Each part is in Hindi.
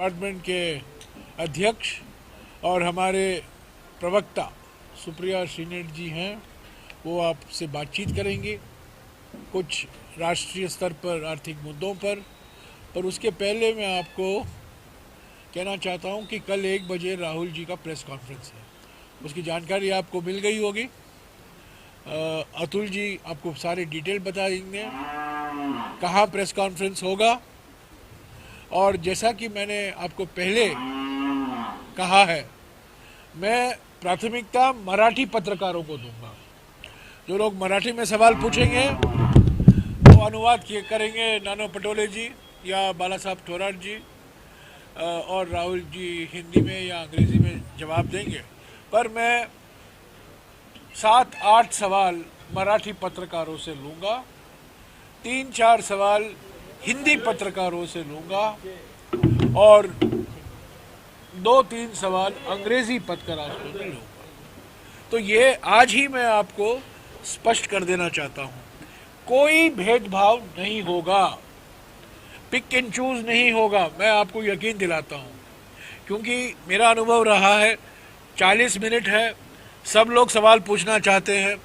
डिपार्टमेंट के अध्यक्ष और हमारे प्रवक्ता सुप्रिया श्रीनेट जी हैं, वो आपसे बातचीत करेंगे कुछ राष्ट्रीय स्तर पर आर्थिक मुद्दों पर उसके पहले मैं आपको कहना चाहता हूं कि कल 1 बजे राहुल जी का प्रेस कॉन्फ्रेंस है। उसकी जानकारी आपको मिल गई होगी। अतुल जी आपको सारे डिटेल बता देंगे कहाँ प्रेस कॉन्फ्रेंस होगा। और जैसा कि मैंने आपको पहले कहा है, मैं प्राथमिकता मराठी पत्रकारों को दूंगा। जो लोग मराठी में सवाल पूछेंगे वो अनुवाद करेंगे नानो पटोले जी या बाला साहब थोराट जी, और राहुल जी हिंदी में या अंग्रेजी में जवाब देंगे। पर मैं 7-8 सवाल मराठी पत्रकारों से लूँगा, 3-4 सवाल हिंदी पत्रकारों से लूँगा और 2-3 सवाल अंग्रेजी पत्रकारों से लूँगा। तो ये आज ही मैं आपको स्पष्ट कर देना चाहता हूँ, कोई भेदभाव नहीं होगा, पिक एंड चूज नहीं होगा। मैं आपको यकीन दिलाता हूँ, क्योंकि मेरा अनुभव रहा है। 40 मिनट है, सब लोग सवाल पूछना चाहते हैं,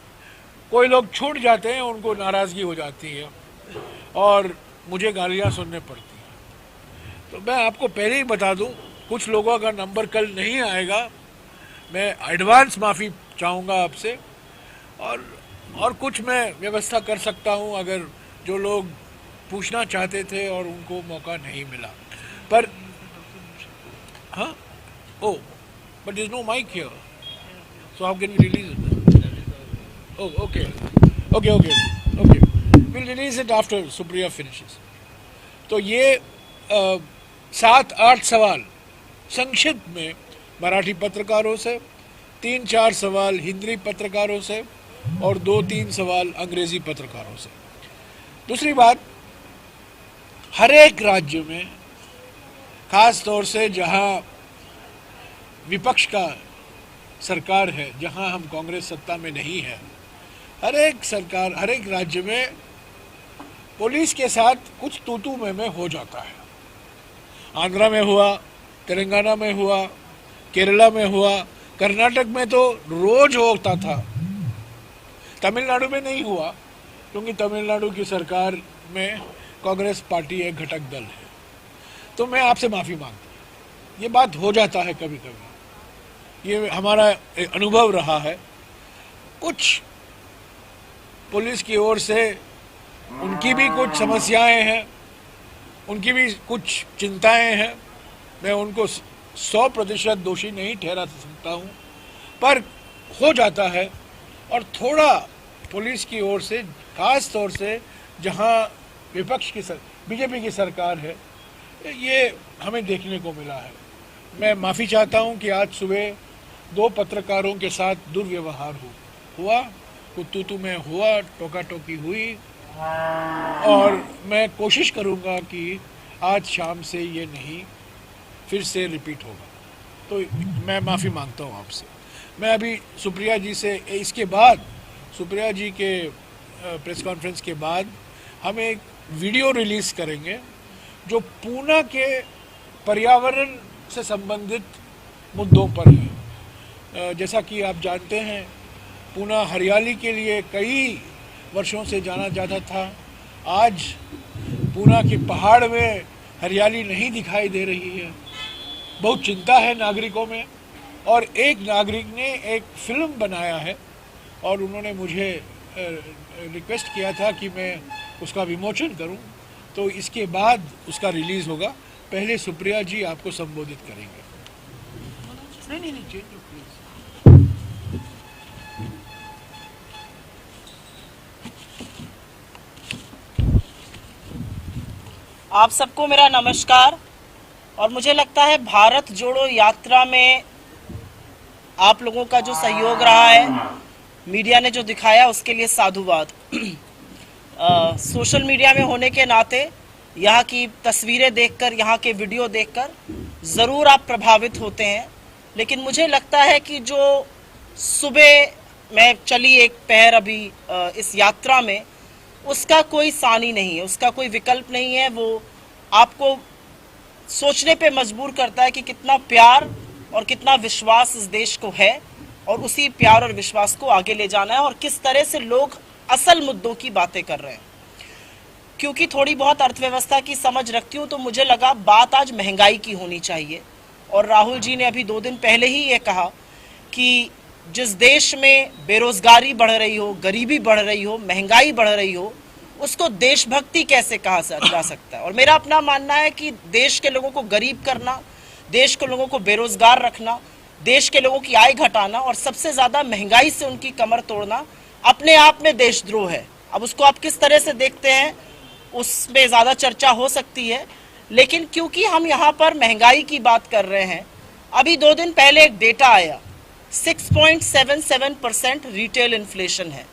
कोई लोग छूट जाते हैं, उनको नाराज़गी हो जाती है और मुझे गालियाँ सुनने पड़ती हैं। तो मैं आपको पहले ही बता दूं, कुछ लोगों का नंबर कल नहीं आएगा। मैं एडवांस माफ़ी चाहूँगा आपसे, और कुछ मैं व्यवस्था कर सकता हूँ अगर जो लोग पूछना चाहते थे और उनको मौका नहीं मिला। पर हाँ, oh but there is no mic here, so how can we release it? Oh okay okay okay okay, will release it after Supriya finishes. तो ये 7-8 सवाल संक्षिप्त में मराठी पत्रकारों से, 3-4 सवाल हिंदी पत्रकारों से और 2-3 सवाल अंग्रेजी पत्रकारों से। दूसरी बात, हर एक राज्य में, खास तौर से जहां विपक्ष का सरकार है, जहां हम कांग्रेस सत्ता में नहीं है, हर एक राज्य में पुलिस के साथ कुछ तू में हो जाता है। आंध्रा में हुआ, तेलंगाना में हुआ, केरला में हुआ, कर्नाटक में तो रोज होता था। तमिलनाडु में नहीं हुआ, क्योंकि तमिलनाडु की सरकार में कांग्रेस पार्टी एक घटक दल है। तो मैं आपसे माफ़ी मांगता हूँ, ये बात हो जाता है कभी कभी, ये हमारा अनुभव रहा है। कुछ पुलिस की ओर से उनकी भी कुछ समस्याएं हैं, उनकी भी कुछ चिंताएं हैं। मैं उनको 100% दोषी नहीं ठहरा सकता हूँ, पर हो जाता है। और थोड़ा पुलिस की ओर से, खास तौर से जहाँ विपक्ष की बीजेपी की सरकार है, ये हमें देखने को मिला है। मैं माफ़ी चाहता हूँ कि आज सुबह 2 पत्रकारों के साथ दुर्व्यवहार हुआ, कुछ में हुआ, टोका टोकी हुई, और मैं कोशिश करूँगा कि आज शाम से ये नहीं फिर से रिपीट होगा। तो मैं माफ़ी मांगता हूँ आपसे। मैं अभी सुप्रिया जी से, इसके बाद सुप्रिया जी के प्रेस कॉन्फ्रेंस के बाद हम एक वीडियो रिलीज़ करेंगे जो पूना के पर्यावरण से संबंधित मुद्दों पर है। जैसा कि आप जानते हैं, पूना हरियाली के लिए कई वर्षों से जाना जाता था। आज पूना के पहाड़ में हरियाली नहीं दिखाई दे रही है, बहुत चिंता है नागरिकों में। और एक नागरिक ने एक फिल्म बनाया है और उन्होंने मुझे रिक्वेस्ट किया था कि मैं उसका विमोचन करूं, तो इसके बाद उसका रिलीज़ होगा। पहले सुप्रिया जी आपको संबोधित करेंगे। नहीं, चेंज प्लीज। आप सबको मेरा नमस्कार। और मुझे लगता है भारत जोड़ो यात्रा में आप लोगों का जो सहयोग रहा है, मीडिया ने जो दिखाया, उसके लिए साधुवाद। सोशल मीडिया में होने के नाते यहाँ की तस्वीरें देखकर, यहाँ के वीडियो देखकर ज़रूर आप प्रभावित होते हैं, लेकिन मुझे लगता है कि जो सुबह मैं चली एक पहर अभी इस यात्रा में, उसका कोई सानी नहीं है, उसका कोई विकल्प नहीं है। वो आपको सोचने पे मजबूर करता है कि कितना प्यार और कितना विश्वास इस देश को है और उसी प्यार और विश्वास को आगे ले जाना है और किस तरह से लोग असल मुद्दों की बातें कर रहे हैं। क्योंकि थोड़ी बहुत अर्थव्यवस्था की समझ रखती हूँ तो मुझे लगा बात आज महंगाई की होनी चाहिए। और राहुल जी ने अभी 2 दिन पहले ही ये कहा कि जिस देश में बेरोजगारी बढ़ रही हो, गरीबी बढ़ रही हो, महंगाई बढ़ रही हो, उसको देशभक्ति कैसे कहा जा सकता है। और मेरा अपना मानना है कि देश के लोगों को गरीब करना, देश के लोगों को बेरोजगार रखना, देश के लोगों की आय घटाना और सबसे ज्यादा महंगाई से उनकी कमर तोड़ना अपने आप में देशद्रोह है। अब उसको आप किस तरह से देखते हैं उसमें ज्यादा चर्चा हो सकती है, लेकिन क्योंकि हम यहाँ पर महंगाई की बात कर रहे हैं, अभी 2 दिन पहले एक डेटा आया, 6.77% रिटेल इन्फ्लेशन है।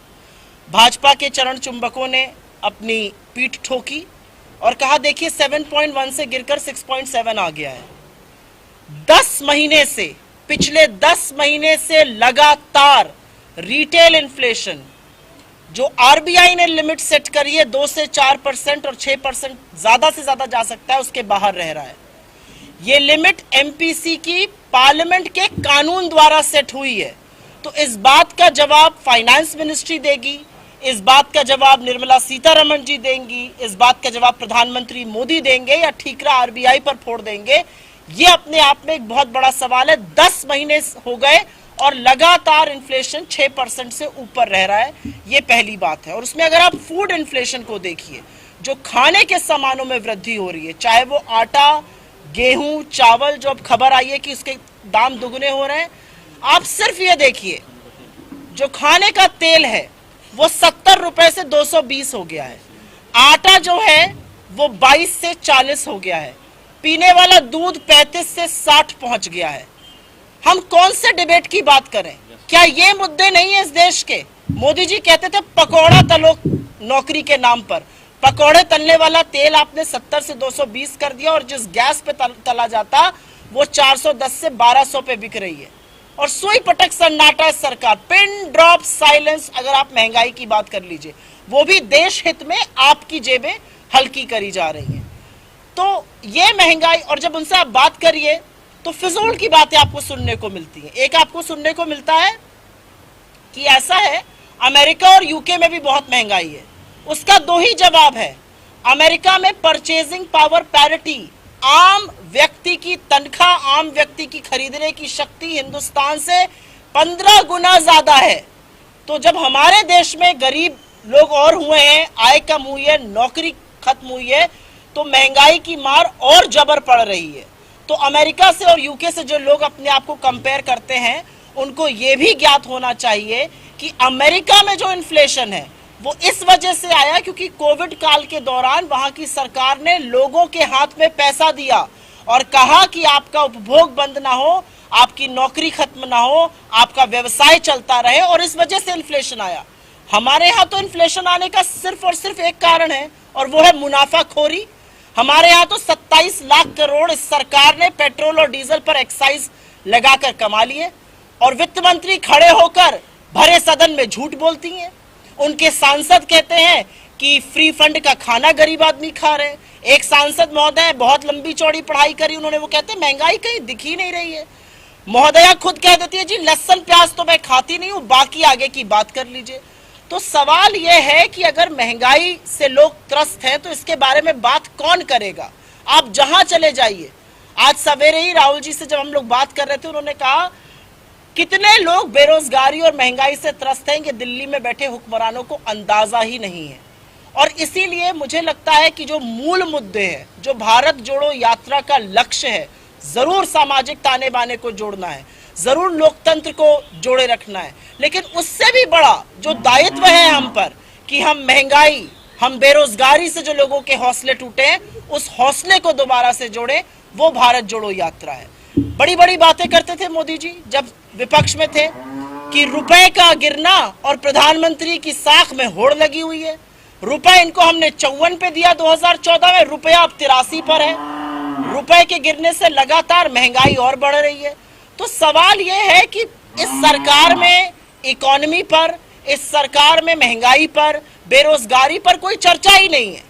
भाजपा के चरण चुंबकों ने अपनी पीठ ठोकी और कहा देखिए 7.1 से गिरकर 6.7 आ गया है। 10 महीने से, पिछले 10 महीने से लगातार रिटेल इन्फ्लेशन जो आरबीआई ने लिमिट सेट करी है 2 से 4% और 6% ज्यादा से ज्यादा जा सकता है, उसके बाहर रह रहा है। ये लिमिट एमपीसी की पार्लियामेंट के कानून द्वारा सेट हुई है। तो इस बात का जवाब फाइनेंस मिनिस्ट्री देगी, इस बात का जवाब निर्मला सीतारमण जी देंगी, इस बात का जवाब प्रधानमंत्री मोदी देंगे या ठीकरा आरबीआई पर फोड़ देंगे, ये अपने आप में एक बहुत बड़ा सवाल है। 10 महीने हो गए और लगातार इन्फ्लेशन 6% से ऊपर रह रहा है, ये पहली बात है। और उसमें अगर आप फूड इन्फ्लेशन को देखिए, जो खाने के सामानों में वृद्धि हो रही है, चाहे वो आटा, गेहूं, चावल, जो अब खबर आई है कि उसके दाम दुगने हो रहे हैं, आप सिर्फ ये देखिए जो खाने का तेल है वो 70 रुपए से 220 हो गया है, आटा जो है वो 22 से 40 हो गया है, पीने वाला दूध 35 से 60 पहुंच गया है। हम कौन से डिबेट की बात करें? क्या ये मुद्दे नहीं है इस देश के? मोदी जी कहते थे पकौड़ा तलो नौकरी के नाम पर, पकौड़े तलने वाला तेल आपने 70 से 220 कर दिया और जिस गैस पे तला जाता वो 410 से 1200 पे बिक रही है। और सुई पटक सन्नाटा है सरकार, पिन ड्रॉप साइलेंस। अगर आप महंगाई की बात कर लीजिए, वो भी देश हित में आपकी जेबें हल्की करी जा रही हैं। तो ये महंगाई, और जब उनसे आप बात करिए तो फिजूल की बातें आपको सुनने को मिलती हैं। एक आपको सुनने को मिलता है कि ऐसा है अमेरिका और यूके में भी बहुत महंगाई है। उसका 2 ही जवाब है। अमेरिका में परचेजिंग पावर पैरिटी, आम व्यक्ति की तनख्वाह, आम व्यक्ति की खरीदने की शक्ति हिंदुस्तान से 15 गुना ज्यादा है। तो जब हमारे देश में गरीब लोग और हुए हैं, आय कम हुई है, नौकरी खत्म हुई है, तो महंगाई की मार और जबर पड़ रही है। तो अमेरिका से और यूके से जो लोग अपने आप को कंपेयर करते हैं, उनको ये भी ज्ञात होना चाहिए कि अमेरिका में जो इन्फ्लेशन है वो इस वजह से आया क्योंकि कोविड काल के दौरान वहां की सरकार ने लोगों के हाथ में पैसा दिया और कहा कि आपका उपभोग बंद ना हो, आपकी नौकरी खत्म ना हो, आपका व्यवसाय चलता रहे, और इस वजह से इन्फ्लेशन आया। हमारे यहाँ तो इन्फ्लेशन आने का सिर्फ और सिर्फ एक कारण है और वो है मुनाफाखोरी। हमारे यहाँ तो 27 लाख करोड़ इस सरकार ने पेट्रोल और डीजल पर एक्साइज लगाकर कमा लिए और वित्त मंत्री खड़े होकर भरे सदन में झूठ बोलती हैं। उनके सांसद कहते हैं कि फ्री फंड का खाना गरीब आदमी खा रहे हैं। एक सांसद महोदय बहुत लंबी चौड़ी पढ़ाई करी उन्होंने, वो कहते हैं महंगाई कहीं दिख ही नहीं रही है। महोदया खुद कह देती है जी लहसुन प्याज तो मैं खाती नहीं हूं, बाकी आगे की बात कर लीजिए। तो सवाल यह है कि अगर महंगाई से लोग त्रस्त हैं तो इसके बारे में बात कौन करेगा? आप जहां चले जाइए। आज सवेरे ही राहुल जी से जब हम लोग बात कर रहे थे, उन्होंने कहा कितने लोग बेरोजगारी और महंगाई से त्रस्त हैं कि दिल्ली में बैठे हुक्मरानों को अंदाजा ही नहीं है। और इसीलिए मुझे लगता है कि जो मूल मुद्दे हैं, जो भारत जोड़ो यात्रा का लक्ष्य है, जरूर सामाजिक ताने बाने को जोड़ना है, जरूर लोकतंत्र को जोड़े रखना है, लेकिन उससे भी बड़ा जो दायित्व है हम पर कि हम महंगाई, हम बेरोजगारी से जो लोगों के हौसले टूटे हैं, उस हौसले को दोबारा से जोड़े, वो भारत जोड़ो यात्रा है। बड़ी बड़ी बातें करते थे मोदी जी जब विपक्ष में थे कि रुपए का गिरना और प्रधानमंत्री की साख में होड़ लगी हुई है। रुपए इनको हमने 54 पे दिया 2014 में, रुपया अब 83 पर है। रुपए के गिरने से लगातार महंगाई और बढ़ रही है। तो सवाल यह है कि इस सरकार में इकोनॉमी पर, इस सरकार में महंगाई पर, बेरोजगारी पर कोई चर्चा ही नहीं है।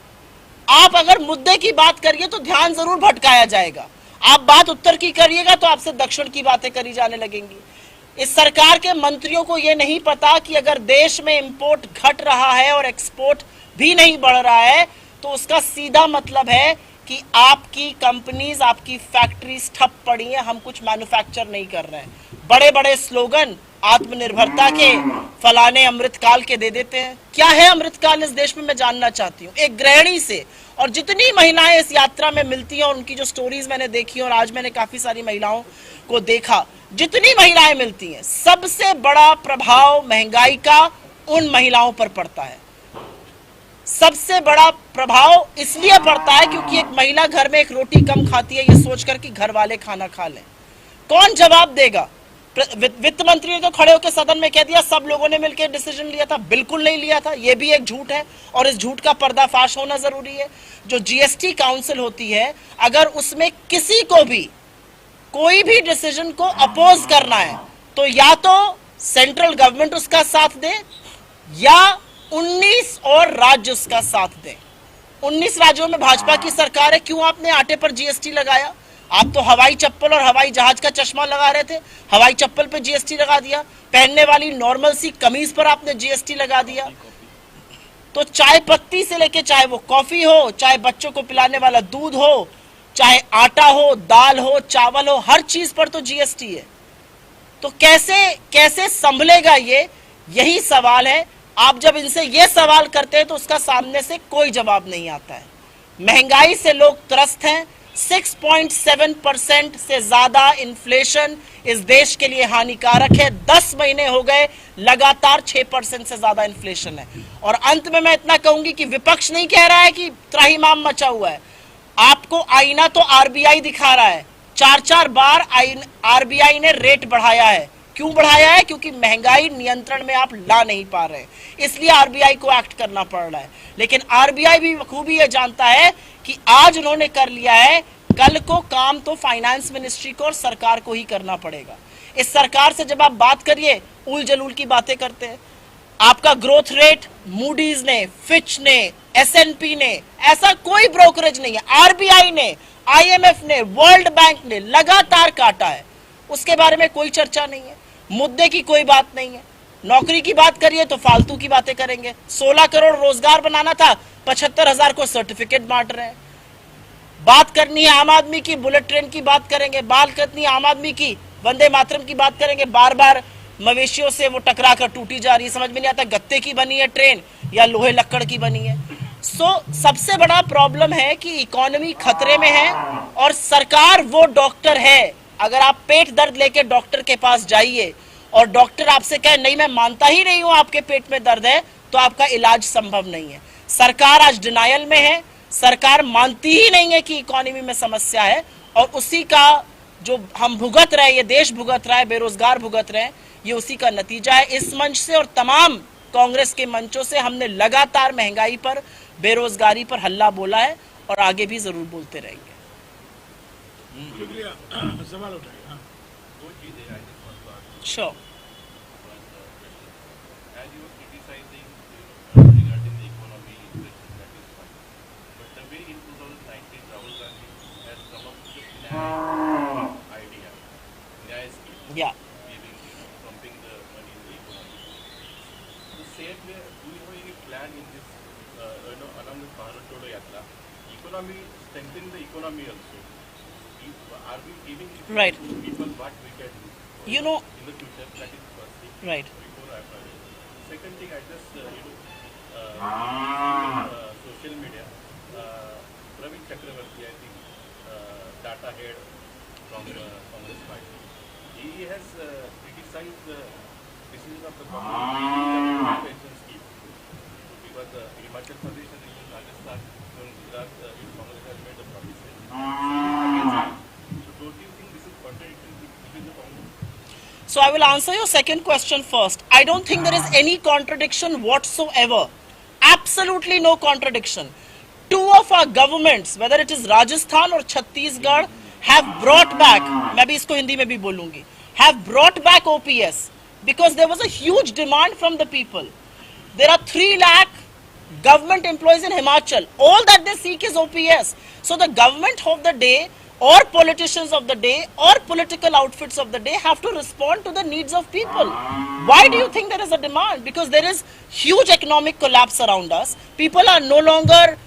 आप अगर मुद्दे की बात करिए तो ध्यान जरूर भटकाया जाएगा, आप बात उत्तर की करिएगा तो आपसे दक्षिण की बातें करी जाने लगेंगी। इस सरकार के मंत्रियों को यह नहीं पता कि अगर देश में इंपोर्ट घट रहा है और एक्सपोर्ट भी नहीं बढ़ रहा है तो उसका सीधा मतलब है कि आपकी कंपनीज, आपकी फैक्ट्रीज ठप पड़ी हैं, हम कुछ मैन्युफैक्चर नहीं कर रहे हैं। बड़े बड़े स्लोगन आत्मनिर्भरता के, फलाने अमृतकाल के दे देते हैं। क्या है अमृतकाल इस देश में, मैं जानना चाहती हूँ। एक गृहिणी से, और जितनी महिलाएं इस यात्रा में मिलती हैं और उनकी जो स्टोरीज मैंने देखी और आज मैंने काफी सारी महिलाओं को देखा, जितनी महिलाएं मिलती हैं सबसे बड़ा प्रभाव महंगाई का उन महिलाओं पर पड़ता है। सबसे बड़ा प्रभाव इसलिए पड़ता है क्योंकि एक महिला घर में एक रोटी कम खाती है ये सोचकर कि घर वाले खाना खा लें। कौन जवाब देगा? वित्त मंत्री ने तो खड़े होकर सदन में कह दिया सब लोगों ने मिलकर डिसीजन लिया था। बिल्कुल नहीं लिया था, यह भी एक झूठ है और इस झूठ का पर्दाफाश होना जरूरी है। जो जीएसटी काउंसिल होती है, अगर उसमें किसी को भी कोई भी डिसीजन को अपोज करना है तो या तो सेंट्रल गवर्नमेंट उसका साथ दे या 19 और राज्य उसका साथ दें। 19 राज्यों में भाजपा की सरकार है, क्यों आपने आटे पर जीएसटी लगाया? आप तो हवाई चप्पल और हवाई जहाज का चश्मा लगा रहे थे, हवाई चप्पल पे जीएसटी लगा दिया। पहनने वाली नॉर्मल सी कमीज पर आपने जीएसटी लगा दिया। तो चाय पत्ती से लेके चाहे वो कॉफी हो, चाहे बच्चों को पिलाने वाला दूध हो, चाहे आटा हो, दाल हो, चावल हो, हर चीज पर तो जीएसटी है। तो कैसे संभलेगा ये? यही सवाल है। आप जब इनसे ये सवाल करते हैं तो उसका सामने से कोई जवाब नहीं आता है। महंगाई से लोग त्रस्त हैं। 6.7% से ज्यादा इन्फ्लेशन इस देश के लिए हानिकारक है। 10 महीने हो गए लगातार 6% से ज्यादा इन्फ्लेशन है। और अंत में मैं इतना कहूंगी कि विपक्ष नहीं कह रहा है कि त्राहिमाम मचा हुआ है। आपको आईना तो आरबीआई दिखा रहा है। 4 बार आरबीआई ने रेट बढ़ाया है। क्यों बढ़ाया है? क्योंकि महंगाई नियंत्रण में आप ला नहीं पा रहे, इसलिए आरबीआई को एक्ट करना पड़ रहा है। लेकिन आरबीआई भी बखूबी ये जानता है कि आज उन्होंने कर लिया है, कल को काम तो फाइनेंस मिनिस्ट्री को और सरकार को ही करना पड़ेगा। इस सरकार से जब आप बात करिए, उल जलूल की बातें करते हैं। आपका ग्रोथ रेट मूडीज ने, फिच ने, एसएनपी ने, ऐसा कोई ब्रोकरेज नहीं है, आरबीआई ने, आईएमएफ ने, वर्ल्ड बैंक ने लगातार काटा है। उसके बारे में कोई चर्चा नहीं है, मुद्दे की कोई बात नहीं है। नौकरी की बात करिए तो फालतू की बातें करेंगे। 16 करोड़ रोजगार बनाना था, 75,000 को सर्टिफिकेट बांट रहे हैं। बात करनी है आम आदमी की, बुलेट ट्रेन की बात करेंगे। बात करनी है आम आदमी की, वंदे मातरम की बात करेंगे। बार बार मवेशियों से वो टकरा कर टूटी जा रही है। समझ में नहीं आता गत्ते की बनी है ट्रेन या लोहे लक्कड़ की बनी है। सबसे बड़ा प्रॉब्लम है कि इकोनॉमी खतरे में है और सरकार वो डॉक्टर है। अगर आप पेट दर्द लेके डॉक्टर के पास जाइए और डॉक्टर आपसे कहे नहीं मैं मानता ही नहीं हूं आपके पेट में दर्द है, तो आपका इलाज संभव नहीं है। सरकार आज डिनायल में है, सरकार मानती ही नहीं है कि इकोनॉमी में समस्या है और उसी का जो हम भुगत रहे, ये देश भुगत रहा है, बेरोजगार भुगत रहे हैं, ये उसी का नतीजा है। इस मंच से और तमाम कांग्रेस के मंचों से हमने लगातार महंगाई पर, बेरोजगारी पर हल्ला बोला है और आगे भी जरूर बोलते रहेंगे। सवाल उठाइए। Sure. As you were criticizing regarding the economy, that is fine. But the way in 2019 Rahul Gandhi has come up with a plan idea, Nyaya scheme, Yeah. giving, pumping the money in the economy. The same way, do you have any plan in this, along with Bharat Jodo Yatra, economy, strengthening the economy also? Are we giving Right. people what we can do? You know, In the future, that is first thing. right. Before I apply. Second thing, I just social media. Praveen Chakravarti, I think, data head from the Congress party. He has criticized the decision of the government pension scheme because Himachal Pradesh and even Rajasthan, even Gujarat, Congress has made the promises. So don't you think this is contradictory between the Congress? So I will answer your second question first. I don't think there is any contradiction whatsoever. Absolutely no contradiction. Two of our governments, whether it is Rajasthan or Chhattisgarh, have brought back, मैं भी इसको हिंदी में भी बोलूंगी, have brought back OPS because there was a huge demand from the people. There are 3 lakh government employees in Himachal, all that they seek is OPS. So the government of the day or politicians of the day or political outfits of the day have to respond to the needs of people. Why do you think there is a demand? Because there is huge economic collapse around us. People are no longer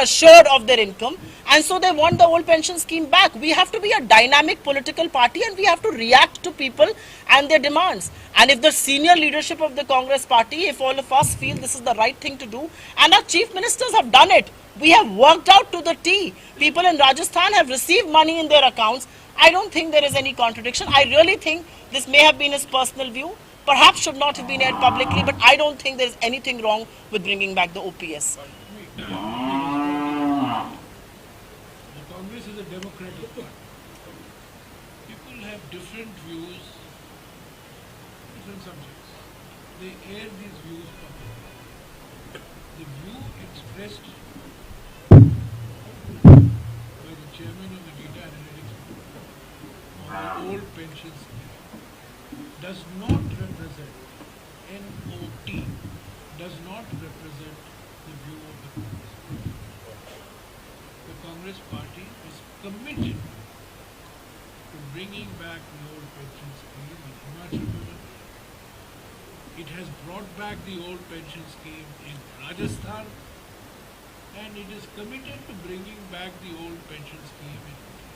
assured of their income, and so they want the old pension scheme back. We have to be a dynamic political party, and we have to react to people and their demands. And if the senior leadership of the Congress party, if all of us feel this is the right thing to do, and our chief ministers have done it, we have worked out to the T. People in Rajasthan have received money in their accounts. I don't think there is any contradiction. I really think this may have been his personal view, perhaps should not have been aired publicly, but I don't think there is anything wrong with bringing back the OPS. The Congress is a democratic party. People have different views, different subjects. They air these views publicly. The view expressed by the chairman of the Data Analytics Board on the old pension scheme does not represent, NOT, does not represent the view of the Congress Party. The Congress Party is committed to bringing back the old pension scheme in Himachal Pradesh. It has brought back the old pension scheme in Rajasthan, and it is committed to bringing back the old pension scheme in India.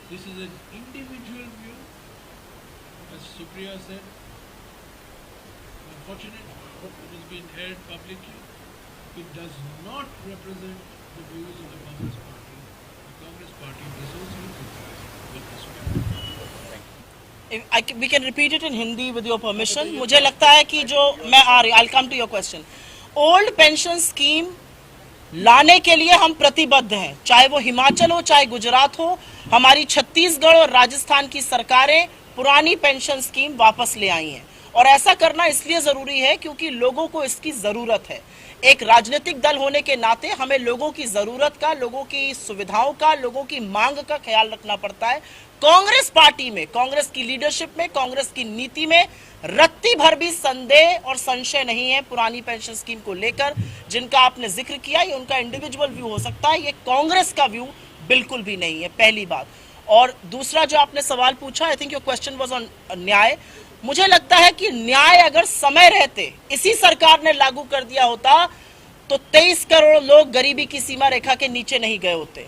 This is an individual view, as Supriya said. Unfortunately, it has been aired publicly. It does not represent the views of the Congress Party. The Congress Party resolutely complies with this view. We can repeat it in Hindi with your permission. मुझे लगता है कि जो मैं आ रही, I'll come to your question. Old pension scheme लाने के लिए हम प्रतिबद्ध हैं, चाहे वो हिमाचल हो, चाहे गुजरात हो. हमारी छत्तीसगढ़ और राजस्थान की सरकारें पुरानी पेंशन स्कीम वापस ले आई हैं, और ऐसा करना इसलिए जरूरी है क्योंकि लोगों को इसकी जरूरत है. एक राजनीतिक दल होने के नाते हमें लोगों की जरूरत का, लोगों की सुविधाओं का, लोगों की मांग का ख्याल रखना पड़ता है. कांग्रेस पार्टी में, कांग्रेस की लीडरशिप में, कांग्रेस की नीति में रत्ती भर भी संदेह और संशय नहीं है पुरानी पेंशन स्कीम को लेकर. जिनका आपने जिक्र किया, ये उनका इंडिविजुअल व्यू हो सकता है, ये कांग्रेस का व्यू बिल्कुल भी नहीं है, पहली बात. और दूसरा जो आपने सवाल पूछा, I think your question was on न्याय. मुझे लगता है कि न्याय अगर समय रहते इसी सरकार ने लागू कर दिया होता तो 23 करोड़ लोग गरीबी की सीमा रेखा के नीचे नहीं गए होते,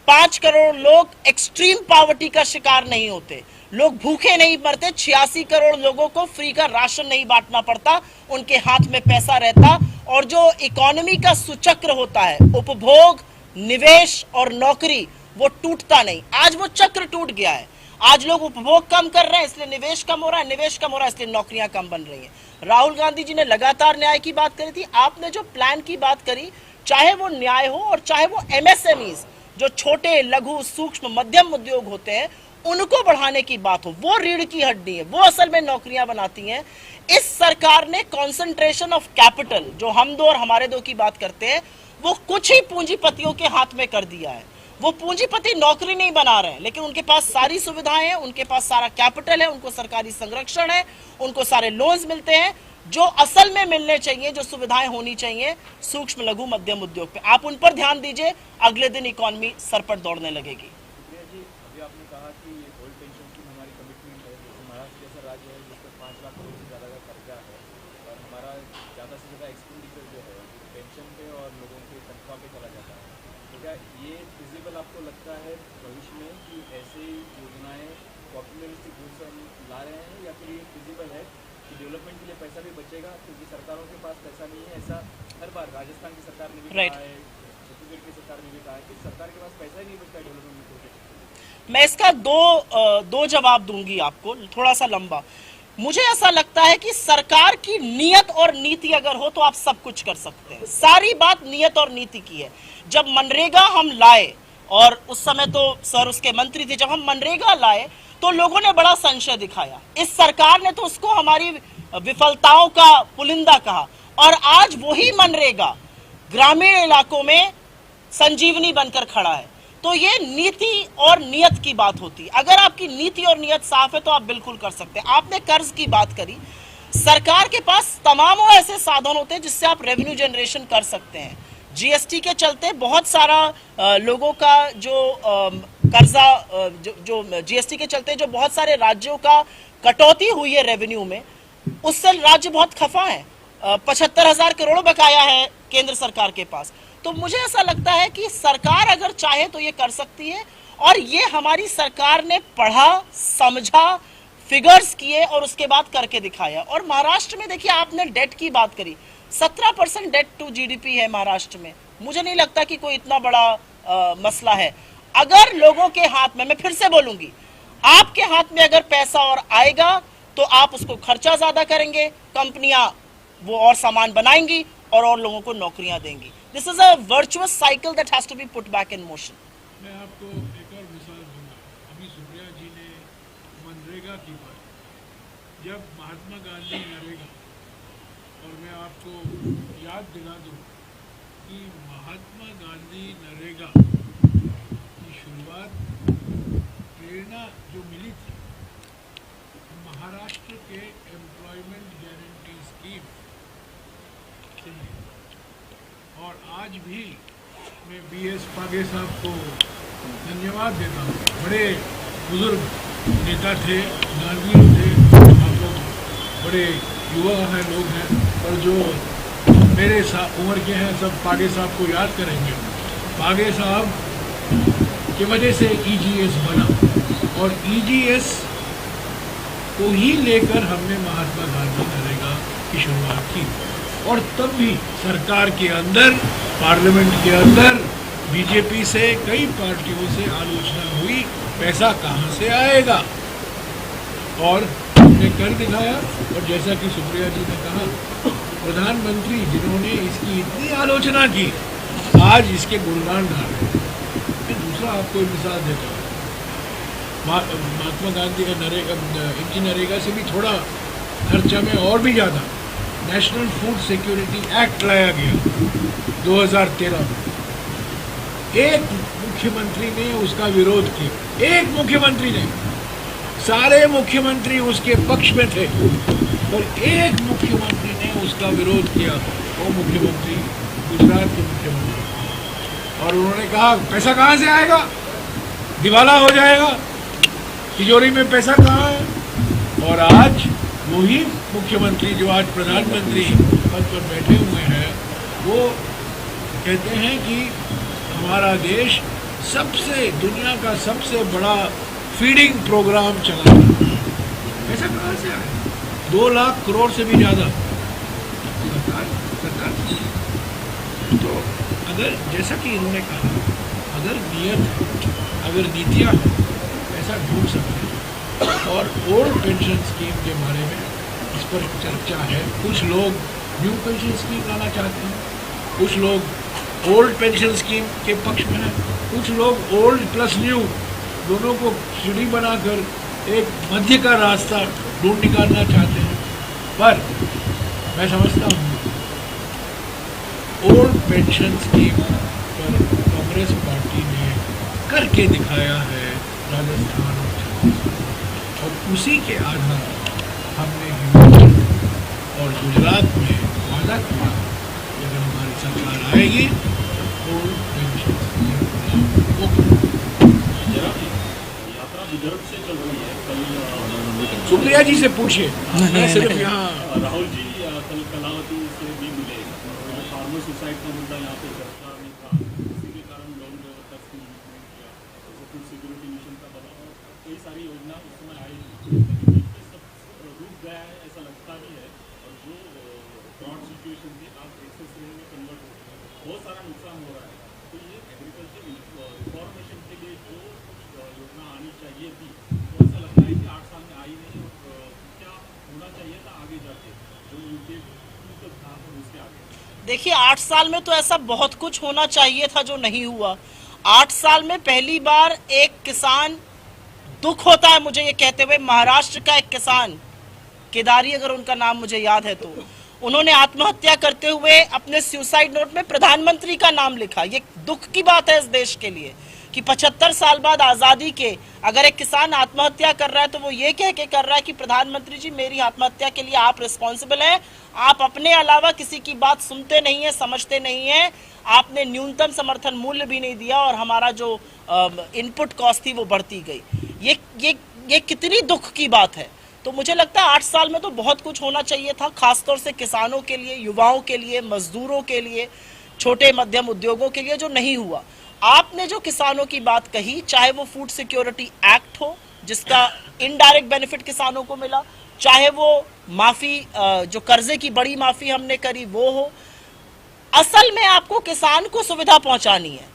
5 करोड़ लोग एक्सट्रीम पॉवर्टी का शिकार नहीं होते, लोग भूखे नहीं मरते, 86 करोड़ लोगों को फ्री का राशन नहीं बांटना पड़ता, उनके हाथ में पैसा रहता, और जो इकोनॉमी का सुचक्र होता है, उपभोग, निवेश और नौकरी, वो टूटता नहीं. आज वो चक्र टूट गया है. आज लोग उपभोग कम कर रहे हैं, इसलिए निवेश कम हो रहा है, निवेश कम हो रहा है, इसलिए नौकरियां कम बन रही हैं. राहुल गांधी जी ने लगातार न्याय की बात करी थी. आपने जो प्लान की बात करी, चाहे वो न्याय हो और चाहे वो MSMEs, जो छोटे, लघु, सूक्ष्म, मध्यम उद्योग होते हैं, उनको बढ़ाने की बात हो, वो रीढ़ की हड्डी है, वो असल में नौकरियां बनाती हैं. इस सरकार ने कॉन्सेंट्रेशन ऑफ कैपिटल, जो हम दो और हमारे दो की बात करते हैं, वो कुछ ही पूंजीपतियों के हाथ में कर दिया है. वो पूंजीपति नौकरी नहीं बना रहे हैं, लेकिन उनके पास सारी सुविधाएं हैं, उनके पास सारा कैपिटल है, उनको सरकारी संरक्षण है, उनको सारे लोन्स मिलते हैं, जो असल में मिलने चाहिए, जो सुविधाएं होनी चाहिए सूक्ष्म, लघु, मध्यम उद्योग पे. आप उन पर ध्यान दीजिए, अगले दिन इकोनॉमी सर पर दौड़ने लगेगी. जी, अभी आपने कहा कि ओल्ड पेंशन स्कीम हमारी कमिटमेंट है. जैसे महाराष्ट्र जैसा राज्य है जिस पर 5 लाख करोड़ से ज़्यादा का कर्जा है, और हमारा ज़्यादा से ज़्यादा एक्सपेंडिचर जो है पेंशन पे और लोगों के तनख्वाह पे चला जाता है. तो क्या ये फिजिबल आपको लगता है भविष्य में कि ऐसे योजनाएं पॉपुलरिस्टिक गोल्स हम ला रहे हैं, या फिर ये फिजिबल है कि डेवलपमेंट के लिए पैसा भी बचेगा, क्योंकि सरकारों के पास पैसा नहीं है. ऐसा हर बार राजस्थान की सरकार ने भी कहा है, छत्तीसगढ़ की सरकार ने भी कहा है कि सरकार के पास पैसा ही नहीं बचता है डेवलपमेंट में. मैं इसका दो जवाब दूंगी आपको, थोड़ा सा लंबा. मुझे ऐसा लगता है कि सरकार की नियत और नीति अगर हो तो आप सब कुछ कर सकते हैं. सारी बात नियत और नीति की है. जब मनरेगा हम लाए, और उस समय तो सर उसके मंत्री थे, जब हम मनरेगा लाए तो लोगों ने बड़ा संशय दिखाया. इस सरकार ने तो उसको हमारी विफलताओं का पुलिंदा कहा, और आज वही मनरेगा ग्रामीण इलाकों में संजीवनी बनकर खड़ा है. तो ये नीति और नियत की बात होती है. अगर आपकी नीति और नियत साफ है तो आप बिल्कुल कर सकते हैं. आपने कर्ज की बात करी. सरकार के पास तमाम ऐसे साधन होते हैं जिससे आप रेवेन्यू जनरेशन कर सकते हैं। जीएसटी के चलते बहुत सारा लोगों का जो कर्जा जो जीएसटी के चलते जो बहुत सारे राज्यों का कटौती हुई है रेवेन्यू में, उससे राज्य बहुत खफा है। 75,000 करोड़ बकाया है केंद्र सरकार के पास। तो मुझे ऐसा लगता है कि सरकार अगर चाहे तो ये कर सकती है, और ये हमारी सरकार ने पढ़ा, समझा, फिगर्स किए और उसके बाद करके दिखाया। और महाराष्ट्र में देखिए, आपने डेट की बात करी, 17% डेट टू जीडीपी है महाराष्ट्र में। मुझे नहीं लगता कि कोई इतना बड़ा मसला है। अगर लोगों के हाथ में, मैं फिर से बोलूंगी, आपके हाथ में अगर पैसा और आएगा तो आप उसको खर्चा ज्यादा करेंगे, कंपनियां वो और सामान बनाएंगी और लोगों को नौकरियां देंगी। This is a virtuous cycle that has to be put back in motion. मैं आपको एक और मिसाल दूंगा। अभी सुप्रिया जी ने मनरेगा की बात, जब महात्मा गांधी नरेगा, और मैं आपको याद दिला दूं कि महात्मा गांधी नरेगा की शुरुआत, प्रेरणा जो मिली थी महाराष्ट्र के एम्प्लॉयमेंट गारंटी स्कीम से, और आज भी मैं BS पागे साहब को धन्यवाद देता हूँ। बड़े बुजुर्ग नेता थे, दानवीर थे, आप लोग बड़े युवा हैं, लोग हैं, और जो मेरे उम्र के हैं सब पागे साहब को याद करेंगे। पागे साहब की वजह से EGS बना, और EGS को ही लेकर हमने महात्मा गांधी नरेगा की शुरुआत की। और तब भी सरकार के अंदर, पार्लियामेंट के अंदर बीजेपी से, कई पार्टियों से आलोचना हुई, पैसा कहाँ से आएगा, और हमने कर दिखाया। और जैसा कि सुप्रिया जी ने कहा, प्रधानमंत्री जिन्होंने इसकी इतनी आलोचना की, आज इसके गुणगान गा रहे हैं। मैं दूसरा आपको एक मिसाल देता हूँ। महात्मा गांधी का इनकी नरेगा से भी थोड़ा खर्चा में और भी ज़्यादा नेशनल फूड सिक्योरिटी एक्ट लाया गया 2013 में। एक मुख्यमंत्री ने उसका विरोध किया, एक मुख्यमंत्री ने, सारे मुख्यमंत्री उसके पक्ष में थे, पर एक मुख्यमंत्री ने उसका विरोध किया, वो मुख्यमंत्री गुजरात के मुख्यमंत्री, और उन्होंने कहा पैसा कहाँ से आएगा, दिवाला हो जाएगा, तिजोरी में पैसा कहाँ है। और आज वही मुख्यमंत्री जो आज प्रधानमंत्री पद पर बैठे हुए हैं, वो कहते हैं कि हमारा देश दुनिया का सबसे बड़ा फीडिंग प्रोग्राम चला रहा है। पैसा कहाँ से आया? 2 लाख करोड़ से भी ज़्यादा सरकार। तो अगर जैसा कि इन्होंने कहा, अगर नियत है, अगर नीतियाँ हैं, ऐसा ढूंढ सकते हैं। और ओल्ड पेंशन स्कीम के बारे में इस पर चर्चा है। कुछ लोग न्यू पेंशन स्कीम लाना चाहते हैं, कुछ लोग ओल्ड पेंशन स्कीम के पक्ष में हैं, कुछ लोग ओल्ड प्लस न्यू दोनों को सीढ़ी बनाकर एक मध्य का रास्ता ढूंढ निकालना चाहते हैं। पर मैं समझता हूँ ओल्ड पेंशन स्कीम पर कांग्रेस पार्टी ने करके दिखाया है राजस्थान और छत्तीसगढ़, और उसी के आधार हमने हिमाचल और गुजरात में वादा किया कि अगर हमारी सरकार आएगी तो पेंशन यात्रा विदर्भ से चल रही है। कल सुप्रिया जी से पूछिए, मैं सिर्फ यहाँ। राहुल जी कल कलावती से भी मिले, फार्मर सुसाइड का मुद्दा यहाँ पे चर्चा में था, इसी के कारण लोन व्यवस्था स्कीम इम्प्लीमेंट किया, जैसे फूड सिक्योरिटी मिशन का बना, और कई सारी योजना उस समय आई, लेकिन सब रुक गया है ऐसा लगता भी है। और जो फ्रॉड सिचुएशन थी आप एक्सेस रेंज में कन्वर्ट हो गए, बहुत सारा नुकसान हो रहा है। तो ये एग्रीकल्चर रिफॉर्मेशन के लिए जो योजना आनी चाहिए थी, तो ऐसा लगता है कि 8 साल में आई नहीं, और क्या होना चाहिए था आगे जाके जो यूपीए तो था उसके आगे। देखिए, 8 साल में तो ऐसा बहुत कुछ होना चाहिए था जो नहीं हुआ। 8 साल में पहली बार एक किसान, दुख होता है मुझे ये कहते हुए, महाराष्ट्र का एक किसान, केदारी अगर उनका नाम मुझे याद है, तो उन्होंने आत्महत्या करते हुए अपने सुसाइड नोट में प्रधानमंत्री का नाम लिखा। ये दुख की बात है इस देश के लिए, कि 75 साल बाद आजादी के अगर एक किसान आत्महत्या कर रहा है तो वो ये कह के कर रहा है कि प्रधानमंत्री जी मेरी आत्महत्या के लिए आप रिस्पॉन्सिबल हैं, आप अपने अलावा किसी की बात सुनते नहीं है, समझते नहीं है, आपने न्यूनतम समर्थन मूल्य भी नहीं दिया और हमारा जो इनपुट कॉस्ट थी वो बढ़ती गई। ये कितनी दुख की बात है। तो मुझे लगता है 8 साल में तो बहुत कुछ होना चाहिए था, खासतौर से किसानों के लिए, युवाओं के लिए, मजदूरों के लिए, छोटे मध्यम उद्योगों के लिए, जो नहीं हुआ। आपने जो किसानों की बात कही, चाहे वो फूड सिक्योरिटी एक्ट हो जिसका इनडायरेक्ट बेनिफिट किसानों को मिला, चाहे वो माफी जो कर्जे की बड़ी माफी हमने करी वो हो, असल में आपको किसान को सुविधा पहुंचानी है।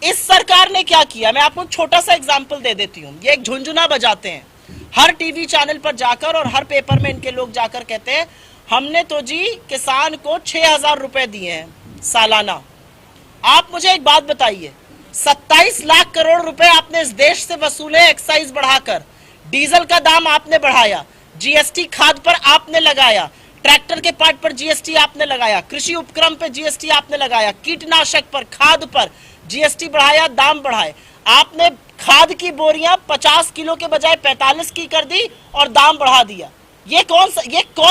इस सरकार ने क्या किया, मैं आपको छोटा सा एग्जांपल दे देती हूँ। ये एक झुंझुना बजाते हैं हर टीवी चैनल पर जाकर और हर पेपर में इनके लोग जाकर कहते हैं हमने तो जी किसान को 6,000 रुपए दिए हैं सालाना। आप मुझे एक बात बताइए, 27 लाख करोड़ रुपए आपने इस देश से वसूले एक्साइज बढ़ाकर, डीजल का दाम आपने बढ़ाया, जीएसटी खाद पर आपने लगाया, ट्रैक्टर के पार्ट पर जीएसटी आपने लगाया, कृषि उपक्रम पर जीएसटी आपने लगाया, कीटनाशक पर, खाद पर जीएसटी बढ़ाया, दाम बढ़ाए। आपने खाद की बोरियां 50 किलो के बजाय 45 की कर दी और दाम बढ़ा दिया। ये कौन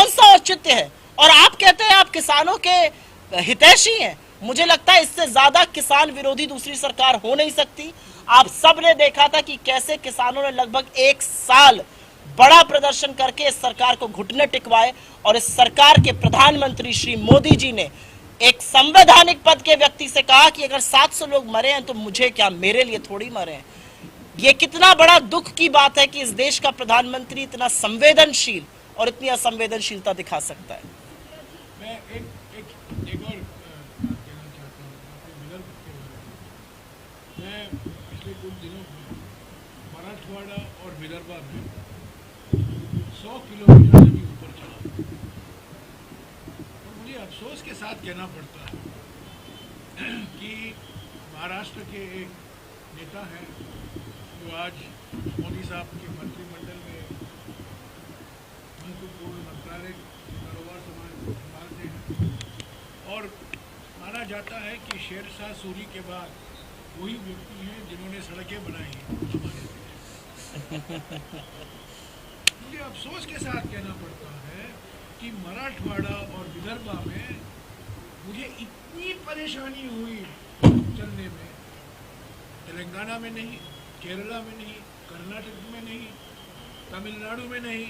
सा औचित्य है? और आप कहते हैं आप किसानों के हितैषी हैं। मुझे लगता है इससे ज्यादा किसान विरोधी दूसरी सरकार हो नहीं सकती। आप सब ने देखा था कि कैसे किसानों ने लगभग 1 साल बड़ा प्रदर्शन करके इस सरकार को घुटने टिकवाए और इस सरकार के प्रधानमंत्री श्री मोदी जी ने एक संवैधानिक पद के व्यक्ति से कहा कि अगर 700 लोग मरे हैं तो मुझे क्या, मेरे लिए थोड़ी मरे हैं। ये कितना बड़ा दुख की बात है कि इस देश का प्रधानमंत्री इतना संवेदनशील और इतनी असंवेदनशीलता दिखा सकता है। मैं एक और बात कहना चाहता हूँ अपने विदर्भ के बारे में। मैं पिछले कुछ दिनों में मराठवाड़ा और विदर्भा में 100 किलोमीटर से भी ऊपर चला और मुझे अफसोस के साथ कहना पड़ता है कि महाराष्ट्र के एक नेता हैं जो आज मोदी साहब के मंत्रिमंडल में महत्वपूर्ण मंत्रालय कारोबार संभालते हैं और माना जाता है कि शेरशाह सूरी के बाद वही व्यक्ति हैं जिन्होंने सड़कें बनाई हैं हमारे देश। मुझे अफसोस के साथ कहना पड़ता है कि मराठवाड़ा और विदर्भा में मुझे इतनी परेशानी हुई चलने में, तेलंगाना में नहीं, केरला में नहीं, कर्नाटक में नहीं, तमिलनाडु में नहीं,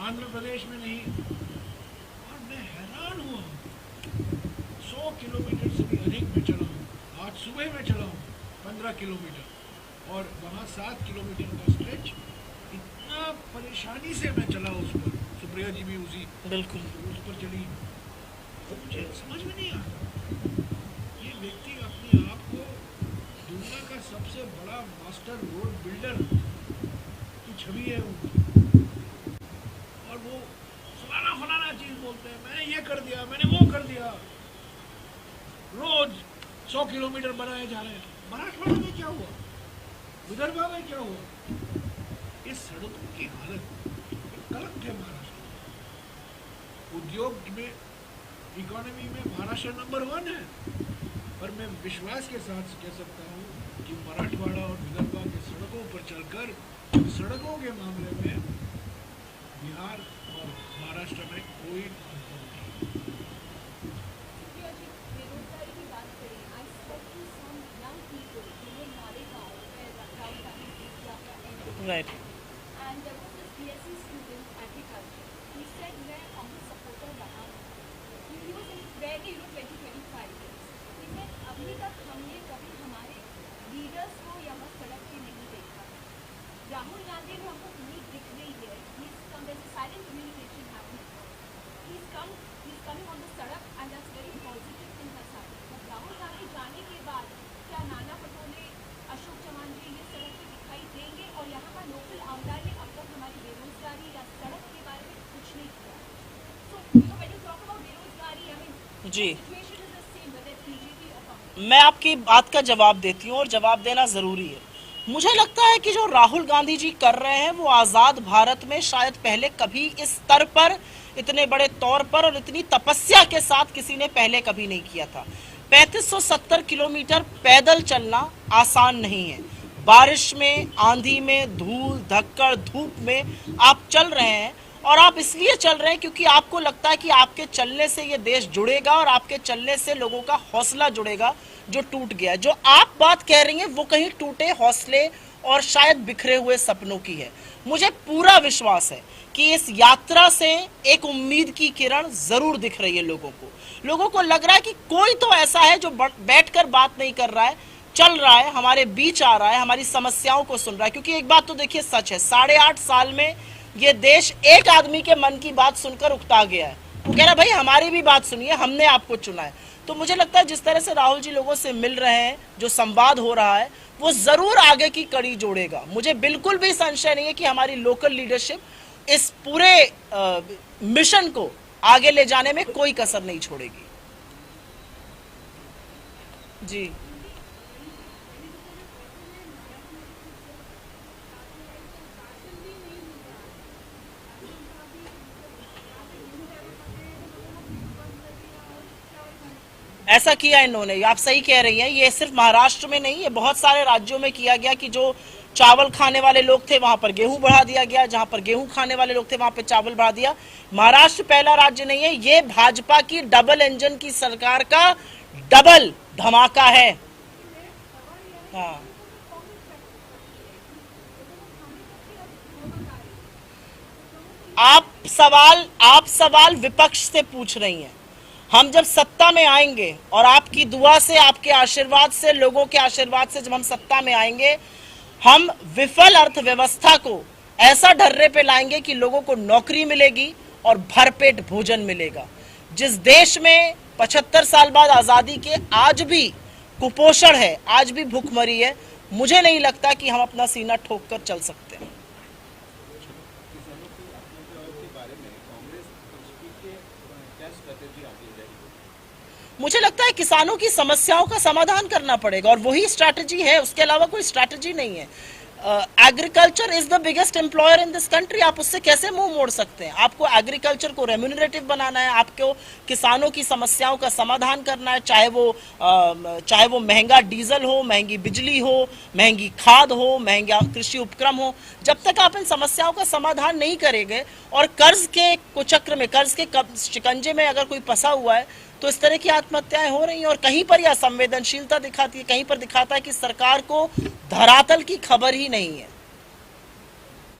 आंध्र प्रदेश में नहीं, और मैं हैरान हुआ। 100 किलोमीटर से भी अधिक में चला हूँ। आज सुबह में चला हूँ 15 किलोमीटर और वहाँ 7 किलोमीटर का स्ट्रेच, इतना परेशानी से मैं चला उस पर। सुप्रिया जी भी बिल्कुल उस पर चली। तो मुझे समझ में नहीं आता, ये व्यक्ति अपने आप को दुनिया का सबसे बड़ा मास्टर रोड बिल्डर की छवि है उनकी, और वो फलाना चीज बोलते हैं, मैंने ये कर दिया, मैंने वो कर दिया। रोज 100 किलोमीटर बनाए जा रहे हैं। मराठवाड़ा में क्या हुआ, विदर्भा में क्या हुआ? इस सड़कों की हालत कलंक है महाराष्ट्र। उद्योग में, इकोनॉमी में महाराष्ट्र नंबर 1 है, पर मैं विश्वास के साथ कह सकता हूँ कि मराठवाड़ा और विदर्भा के सड़कों पर चलकर सड़कों के मामले में बिहार और महाराष्ट्र में कोई अंतर नहीं। Right. And there was this BSc student agriculture. He said, मैं कांग्रेस सपोर्टर रहा हूँ. He was in barely 20-25 years. He said, अभी तक हमने कभी हमारे लीडर्स को यहाँ सड़क पे नहीं देखा. राहुल गांधी में हमको उम्मीद दिख रही है. There's a silent communication happening. He's coming on the सड़क and that's very positive thing that's happening. But Rahul Gandhi जाने के बाद क्या नाना पटोले, अशोक चौहान जी ये सड़क पे दिखाई देंगे? और यहाँ का लोकल आमदार ने अब तक हमारी बेरोजगारी या सड़क के बारे में कुछ नहीं किया. So when you talk about बेरोजगारी, I mean, ji, situation is the same whether it's BJP or Congress. मैं आपकी बात का जवाब देती हूँ और जवाब देना जरूरी है। मुझे लगता है कि जो राहुल गांधी जी कर रहे हैं वो आजाद भारत में शायद पहले कभी इस स्तर पर, इतने बड़े तौर पर और इतनी तपस्या के साथ किसी ने पहले कभी नहीं किया था। 3570 किलोमीटर पैदल चलना आसान नहीं है। बारिश में, आंधी में, धूल धक्कड़ धूप में आप चल रहे हैं, और आप इसलिए चल रहे हैं क्योंकि आपको लगता है कि आपके चलने से ये देश जुड़ेगा और आपके चलने से लोगों का हौसला जुड़ेगा जो टूट गया है। जो आप बात कह रही हैं वो कहीं टूटे हौसले और शायद बिखरे हुए सपनों की है। मुझे पूरा विश्वास है कि इस यात्रा से एक उम्मीद की किरण जरूर दिख रही है लोगों को। लोगों को लग रहा है कि कोई तो ऐसा है जो बैठकर बात नहीं कर रहा है, चल रहा है, हमारे बीच आ रहा है, हमारी समस्याओं को सुन रहा है। क्योंकि एक बात तो देखिए सच है, 8.5 साल में ये देश एक आदमी के मन की बात सुनकर उकता गया है। वो कह रहा है भाई हमारी भी बात सुनिए, हमने आपको चुना है। तो मुझे लगता है जिस तरह से राहुल जी लोगों से मिल रहे हैं, जो संवाद हो रहा है, वो जरूर आगे की कड़ी जोड़ेगा। मुझे बिल्कुल भी संशय नहीं है कि हमारी लोकल लीडरशिप इस पूरे मिशन को आगे ले जाने में कोई कसर नहीं छोड़ेगी। जी ऐसा किया इन्होंने, आप सही कह रही हैं। ये सिर्फ महाराष्ट्र में नहीं, ये बहुत सारे राज्यों में किया गया कि जो चावल खाने वाले लोग थे वहां पर गेहूं बढ़ा दिया गया, जहां पर गेहूं खाने वाले लोग थे वहां पर चावल बढ़ा दिया। महाराष्ट्र पहला राज्य नहीं है, ये भाजपा की डबल इंजन की सरकार का डबल धमाका है। हाँ, आप सवाल विपक्ष से पूछ रही हैं। हम जब सत्ता में आएंगे और आपकी दुआ से, आपके आशीर्वाद से, लोगों के आशीर्वाद से जब हम सत्ता में आएंगे, हम विफल अर्थव्यवस्था को ऐसा ढर्रे पे लाएंगे कि लोगों को नौकरी मिलेगी और भरपेट भोजन मिलेगा। जिस देश में 75 साल बाद आजादी के आज भी कुपोषण है, आज भी भूखमरी है, मुझे नहीं लगता कि हम अपना सीना ठोक कर चल सकते हैं। मुझे लगता है किसानों की समस्याओं का समाधान करना पड़ेगा और वही स्ट्रैटेजी है, उसके अलावा कोई स्ट्रैटेजी नहीं है। Agriculture is the biggest employer in this country. आप उससे कैसे मुंह मोड़ सकते हैं? आपको एग्रीकल्चर को रेम्यूनरेटिव बनाना है, आपको किसानों की समस्याओं का समाधान करना है, चाहे वो महंगा डीजल हो, महंगी बिजली हो, महंगी खाद हो, महंगा कृषि उपक्रम हो। जब तक आप इन समस्याओं का समाधान नहीं करेंगे और कर्ज के कुचक्र में, कर्ज के शिकंजे में अगर कोई फंसा हुआ है, तो इस तरह की आत्महत्याएं हो रही हैं। और कहीं पर यह संवेदनशीलता दिखाती है, कहीं पर दिखाता है कि सरकार को धरातल की खबर ही नहीं है।